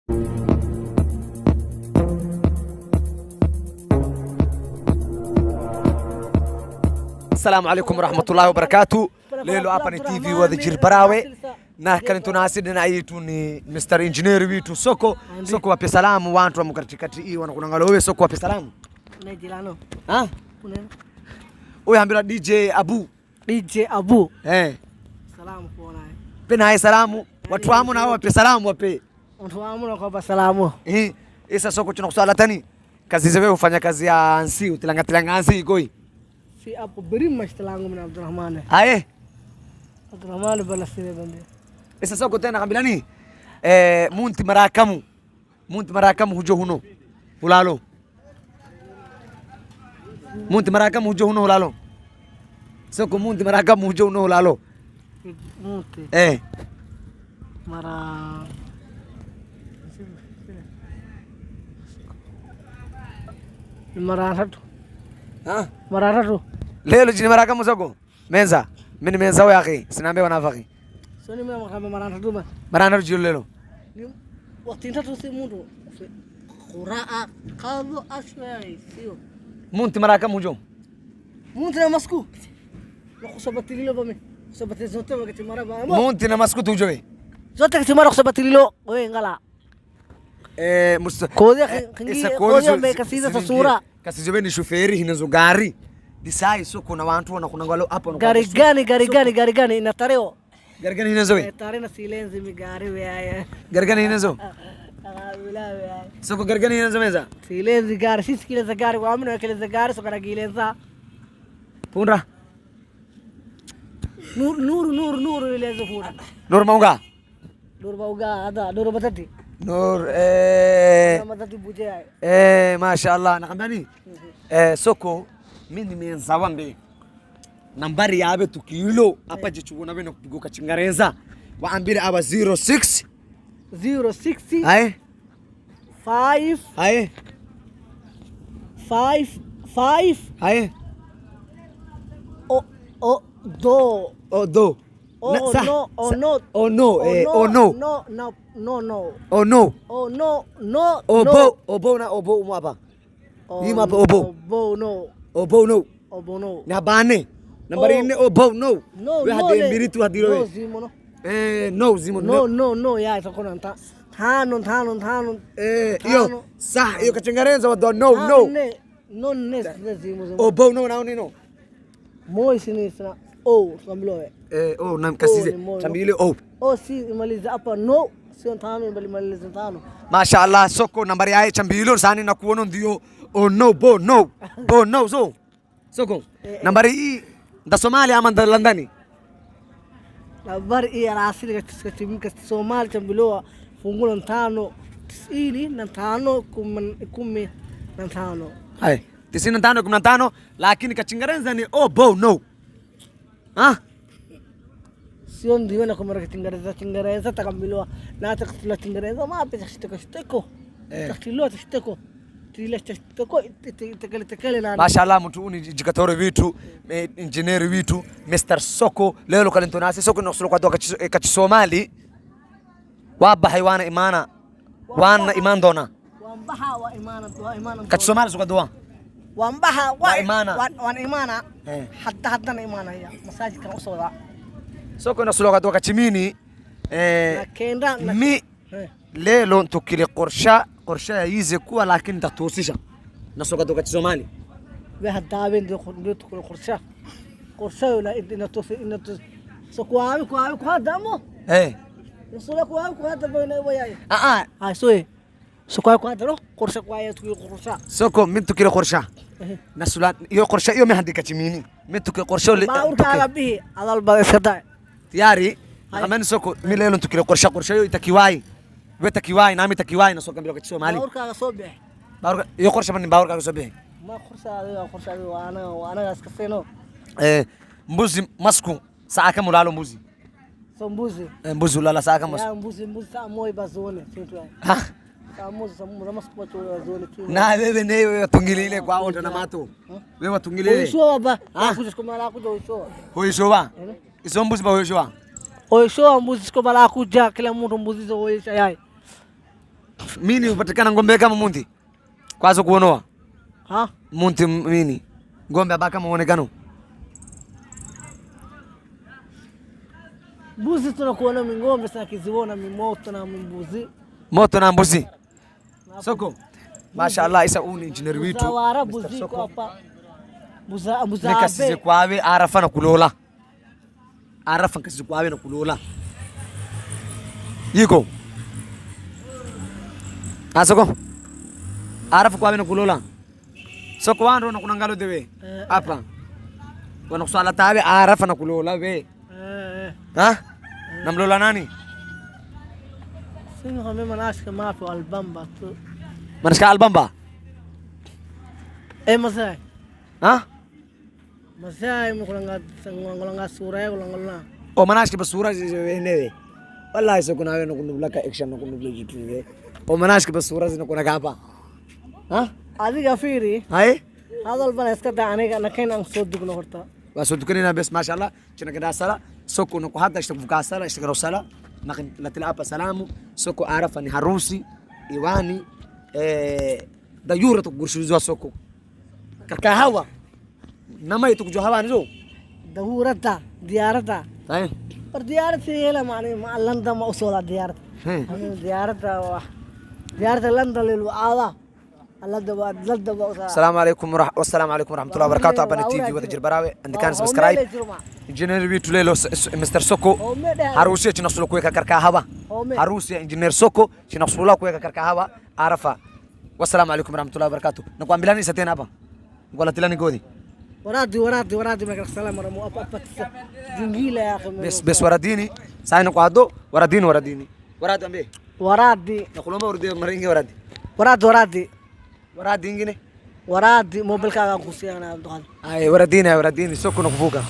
السلام عليكم ورحمة الله وبركاته. ليلو أباني تي في وذجير براوي نحكي تناسيدنا أيتوني مستر إنجنير بيتو سوكو wape salamu watu wa mkatikati hii wanakunangalo wewe soko wape salamu Nejilano ah kunena wewe ambira DJ Abu salamu kuona pena hai salamu watu wamo na wape salamu wape watu wamo na kwa salamu isa soko tunakusala tani kazi zewe ufanya kazi ya ansi utilanga ansi goi si hapo birim mashtalangu min Abdurrahman bala sire bande isa soko tena kambilani munti marakamu hujo huno hulalo munti marakamu hujo huno hulalo soko munti marakamu hujo huno hulalo munti mara mararatu mararatu lelo jini marakamu soko menza mimi menza wa akhi sinaambia wanafaki soni mimi makamba mararatu ba mararatu jilo lelo wakati tatu si mundu quraa qado ashwai sio munti marakamu hujo munti na masku kusabatililo bame kusabati zote wakati maraba munti na masku hujo zote wakati mara kusabatililo wewe ngala kodia kodia mekasiza sa sura kasizobe ni shoferi hinazo gari disai soko na watu wanakunangalo hapo gari gani inatareo gari gani hinazo tare na silenzi mi gari wewe gari gani hinazo soko gari gani hinazo meza silenzi gari sisi kile za gari waamini kile za gari soko na gilenza punda nur ile za punda nur mauga ada nur batati nur matati buje mashaallah nakambani soko mimi nimeanza wambe nambari yabe tukilo hapa jichukuna beno kupigoka Chingereza waambire aba 06 5 5 do obo mwapa yima obo no na bane nambari ine obo no we hade mbiritu hadiro we no ya takona tano yo sa yo kachengereza wa no obo no na no moi sinisna samlo nam kasize tambile si imaliza hapa no sio tano imaliza tano mashaallah soko nambari yae chambilo sani na kuona ndio bo no so soko nambari hii nda Somalia ama nda Londoni nambari hii rasili katika timu Somalia chambilo fungulo tano 95 15 hai 95 15 lakini kachingereza ni bo no sio ndio na kama Kiingereza takambiliwa na takatula Kiingereza ma pesa shteko tekele na mashallah mtu uni jikatore vitu engineer vitu Mr Soko lelo kalentonasi soko nosulo kwa doka Somali waba haywana imana wana imandona wambaha wa imana kati Somali soko doa wambaha wa imana hatta na imana ya masaji kan usoda soko nosulo kwa doka chimini mi lelo ntukile qorsha yize kuwa lakini tatosisha nasoka doka Somali we hadaben do tukile qorsha wala idina tosi sokwa kwa damo sokwa kwa damo waya soe sokwa kwa damo qorsha kwa ya tukile qorsha soko min tukile qorsha nasulat yo qorsha yo me handika chimini min tukile qorsha le ma urka bihi adal ba sada tiyari amen soko mi lelo tukile qorsha yo itakiwai wetakiwai nami takiwai nasoka bila kwa Somali baurka sobe baurka yo qorsha man baurka sobe ma qorsha wana askaseno mbuzi masku saaka mulalo mbuzi so mbuzi ulala saaka masku ya mbuzi sa moi bazone sintu sa mbuzi masku cho zone tu na wewe ne wewe tungilile kwa onda na mato wewe tungilile sio baba kuja kumala kuja sio hoisho ba iso mbuzi ba hoisho oisho mbuzi ko bala kuja kila mtu mbuzi zo hoisha yai Mini upatikana ng'ombe kama Munti? Kwanza kuonoa. Ha? Munti mini. Ng'ombe abaka muonekano. Mbuzi tunakuona ming'ombe sana kiziona mimoto na mbuzi. Moto na mbuzi. Soko. Mashallah isa uni engineer witu. Zawara mbuzi kwa hapa. Buza Nikasize kwawe arafa na kulola. Arafa nkasize kwawe na kulola. Yiko. Soko. Arafa kwawe na kulola. Soko wando na kunangalo dewe. Hapa. Wana kusala tawe arafa na kulola we. Ha? Namlola nani? Sino kami manashka mapo albamba tu. Manashka albamba? Masai. Ha? Masai mkulanga sura ya kulanga. O manashka basura wewe. Wallahi soko nawe na kunubla ka action na kunubla jitu we. O manashka basura zina kuna hapa. Ha? Adi gafiri. Hai? Hada albana iska daane ka nakena ang sod dugno horta. وسودكنينا بس ما شاء الله كنا كده سلا سوكو نكو حتى اشتغل في سلا اشتغلوا سلا لكن لا تلعب سلامو سوكو عارف اني هروسي ايواني دايوره تقرشوا سوكو كاكاهوا نما يتوجو هوا نزو دهورتا ديارتا طيب पर दियार से ये ला माने लंदा में उसोला दियार हमें दियार था लंदा ले लो आवा السلام عليكم والسلام عليكم ورحمة الله وبركاته. أبنا تي في وذا جربراوي عندك كان سبسكرايب إنجنير بيتو ليلو مستر سوكو هاروسيا تنصلو كويكا كركا هوا هاروسيا إنجنير سوكو تنصلو كويكا كركا هوا عرفة. والسلام عليكم ورحمة الله وبركاته. نقوم بلاني ستين أبا نقول تلاني قودي ورادي مكرك سلام ورمو أبا جنجيلة يا أخي بس ورديني ساين قعدو ورديني أمبي ورادي نقولون وردي مرينجي ورادي إنجني ورادي موبيل كاغا كوسيانا أي ورديني سوكو نقفوكا